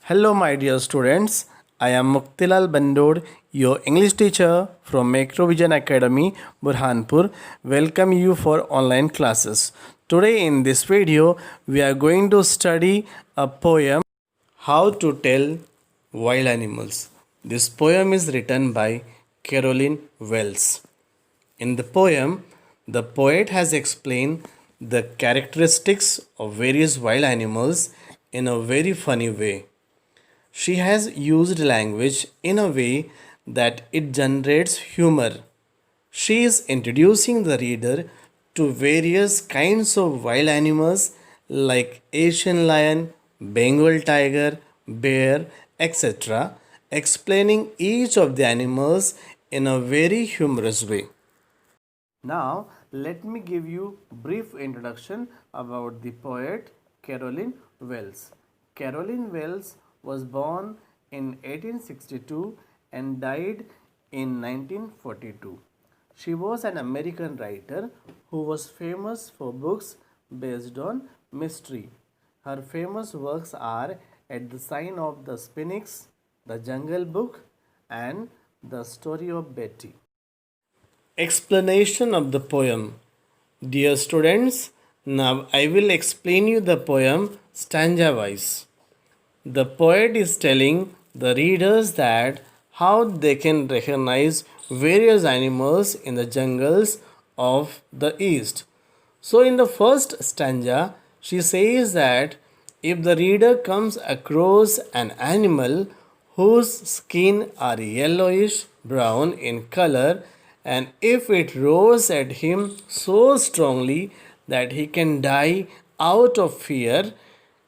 Hello, my dear students. I am Muktilal Bandod, your English teacher from Macrovision Academy, Burhanpur. Welcome you for online classes. Today, in this video, we are going to study a poem, How to Tell Wild Animals. This poem is written by Caroline Wells. In the poem, the poet has explained the characteristics of various wild animals in a very funny way. She has used language in a way that it generates humor. She is introducing the reader to various kinds of wild animals like Asian lion, Bengal tiger, bear, etc., explaining each of the animals in a very humorous way. Now, let me give you brief introduction about the poet Caroline Wells. Caroline Wells was born in 1862 and died in 1942. She was an American writer who was famous for books based on mystery. Her famous works are At the Sign of the Sphinx, The Jungle Book, and The Story of Betty. Explanation of the poem. Dear students, now I will explain you the poem stanza wise. The poet is telling the readers that how they can recognize various animals in the jungles of the east. So in the first stanza, she says that if the reader comes across an animal whose skin are yellowish brown in color, and if it roars at him so strongly that he can die out of fear,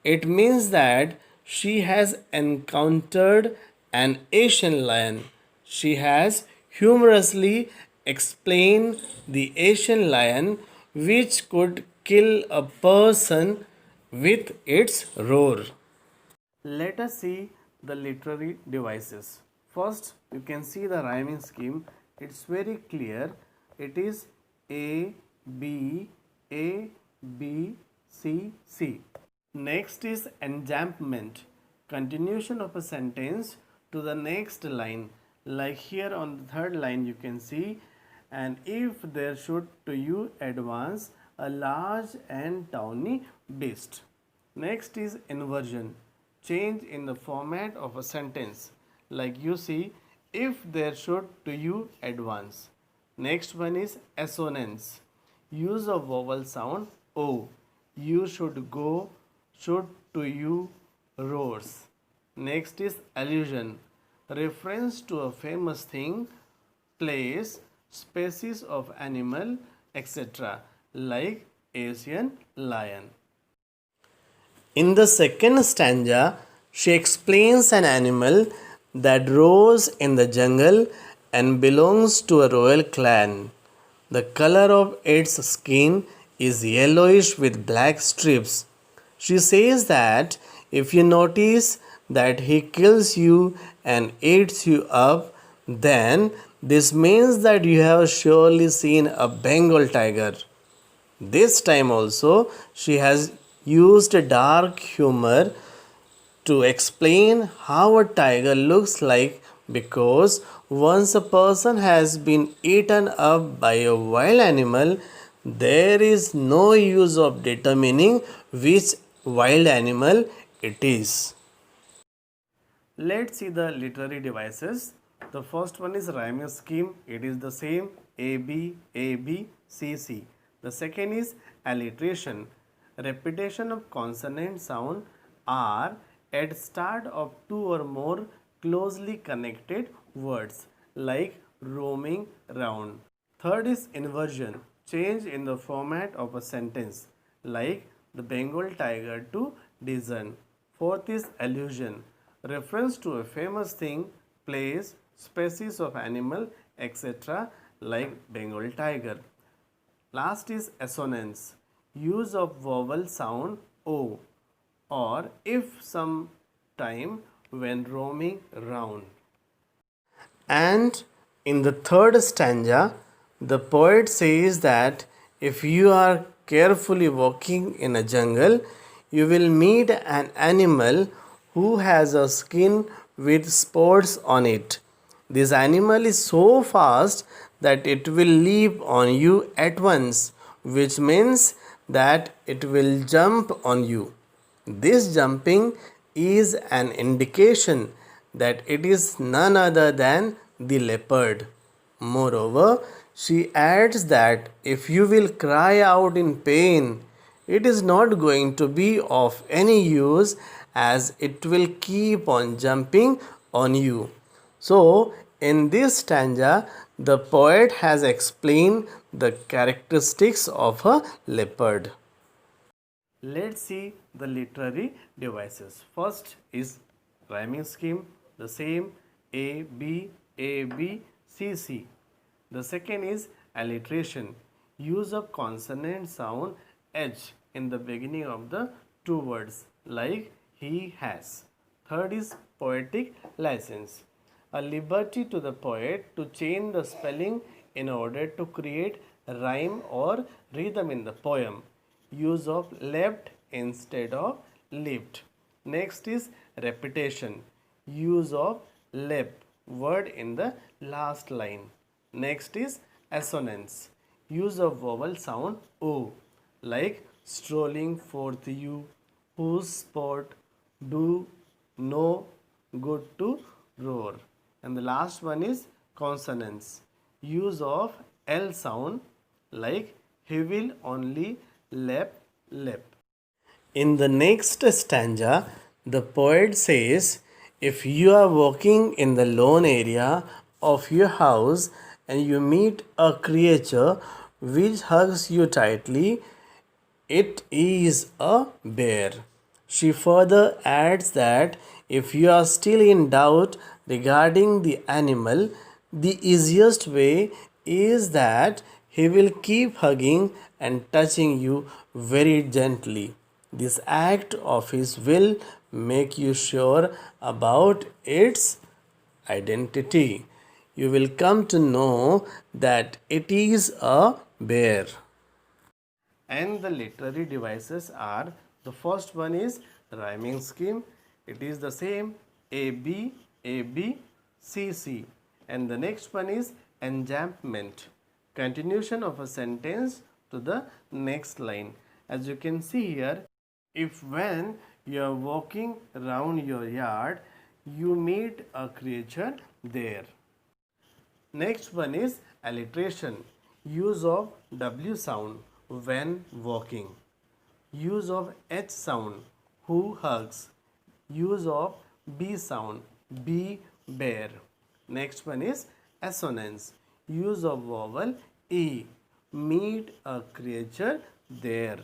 it means that she has encountered an Asian lion. She has humorously explained the Asian lion, which could kill a person with its roar. Let us see the literary devices. First, you can see the rhyming scheme. It's very clear. It is A, B, A, B, C, C. Next is enjambment, continuation of a sentence to the next line. Like here on the third line you can see, and if there should to you advance a large and tawny beast. Next is inversion, change in the format of a sentence. Like you see, if there should to you advance. Next one is assonance, use of vowel sound O. You should go, should to you roars. Next is allusion, reference to a famous thing, place, species of animal, etc., like Asian lion. In the second stanza, she explains an animal that roars in the jungle and belongs to a royal clan. The color of its skin is yellowish with black strips. She says that if you notice that he kills you and eats you up, then this means that you have surely seen a Bengal tiger. This time also, she has used dark humor to explain how a tiger looks like, because once a person has been eaten up by a wild animal, there is no use of determining which wild animal it is. Let's see the literary devices. The first one is rhyming scheme. It is the same A B A B C C. The second is alliteration, repetition of consonant sound R at start of two or more closely connected words like roaming round. Third is inversion, change in the format of a sentence like the Bengal tiger to descend. Fourth is allusion, reference to a famous thing, place, species of animal, etc., like Bengal tiger. Last is assonance, use of vowel sound O, or if some time when roaming round. And in the third stanza, the poet says that if you are carefully walking in a jungle, you will meet an animal who has a skin with spots on it. This animal is so fast that it will leap on you at once, which means that it will jump on you. This jumping is an indication that it is none other than the leopard. Moreover, she adds that if you will cry out in pain, it is not going to be of any use as it will keep on jumping on you. So, in this stanza, the poet has explained the characteristics of a leopard. Let's see the literary devices. First is rhyming scheme, the same A, B, A, B, C, C. The second is alliteration, use of consonant sound H in the beginning of the two words like he has. Third is poetic license, a liberty to the poet to change the spelling in order to create rhyme or rhythm in the poem. Use of left instead of lived. Next is repetition, use of left word in the last line. Next is assonance, use of vowel sound O like strolling forth you, whose spot, do, know, good to roar. And the last one is consonants, use of L sound like he will only lep. In the next stanza, the poet says, if you are walking in the lawn area of your house and you meet a creature which hugs you tightly, it is a bear. She further adds that if you are still in doubt regarding the animal, the easiest way is that he will keep hugging and touching you very gently. This act of his will make you sure about its identity. You will come to know that it is a bear. And the literary devices are, the first one is rhyming scheme. It is the same A B C C. And the next one is enjambment, continuation of a sentence to the next line. As you can see here, if when you are walking around your yard, you meet a creature there. Next one is alliteration, use of W sound when walking, use of H sound who hugs, use of B sound be bear. Next one is assonance, use of vowel E meet a creature there.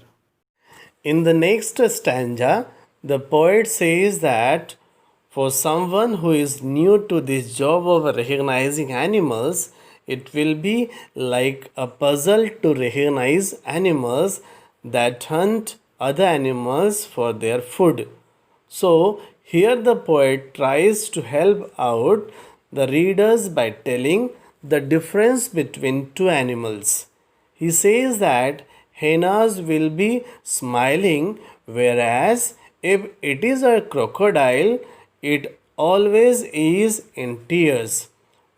In the next stanza, the poet says that for someone who is new to this job of recognizing animals, it will be like a puzzle to recognize animals that hunt other animals for their food. So, here the poet tries to help out the readers by telling the difference between two animals. He says that hyenas will be smiling, whereas if it is a crocodile, it always is in tears.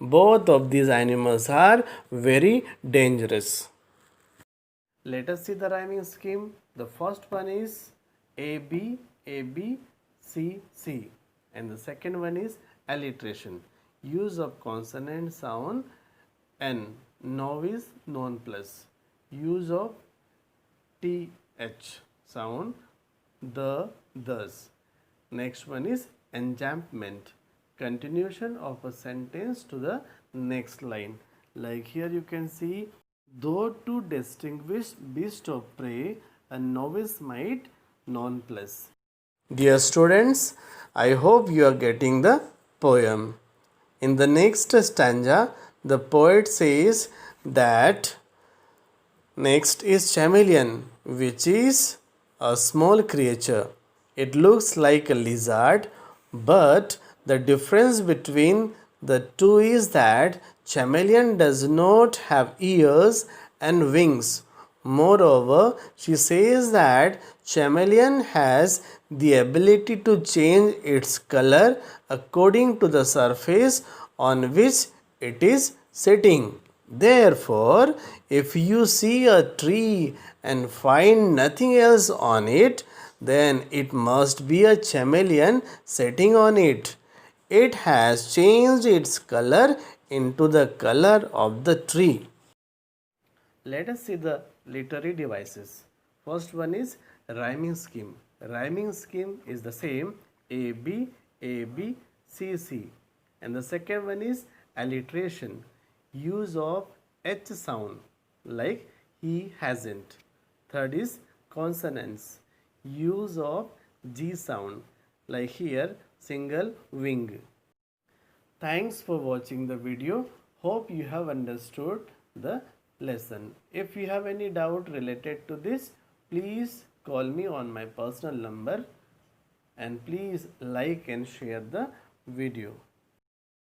Both of these animals are very dangerous. Let us see the rhyming scheme. The first one is A B C C, and the second one is alliteration, use of consonant sound N, novice non plus, use of TH sound the, thus. Next one is enjambment, continuation of a sentence to the next line. Like here you can see, though to distinguish beast of prey, a novice might non-plus. Dear students, I hope you are getting the poem. In the next stanza, the poet says that next is chameleon, which is a small creature. It looks like a lizard, but the difference between the two is that chameleon does not have ears and wings, Moreover, she says that chameleon has the ability to change its color according to the surface on which it is sitting. Therefore, if you see a tree and find nothing else on it, then it must be a chameleon sitting on it. It has changed its color into the color of the tree. Let us see the literary devices. First one is rhyming scheme. Rhyming scheme is the same A B A B C C. And the second one is alliteration. Use of H sound like he hasn't. Third is consonants. Use of G sound like here single wing. Thanks for watching the video. Hope you have understood the lesson. If you have any doubt related to this, please call me on my personal number and please like and share the video.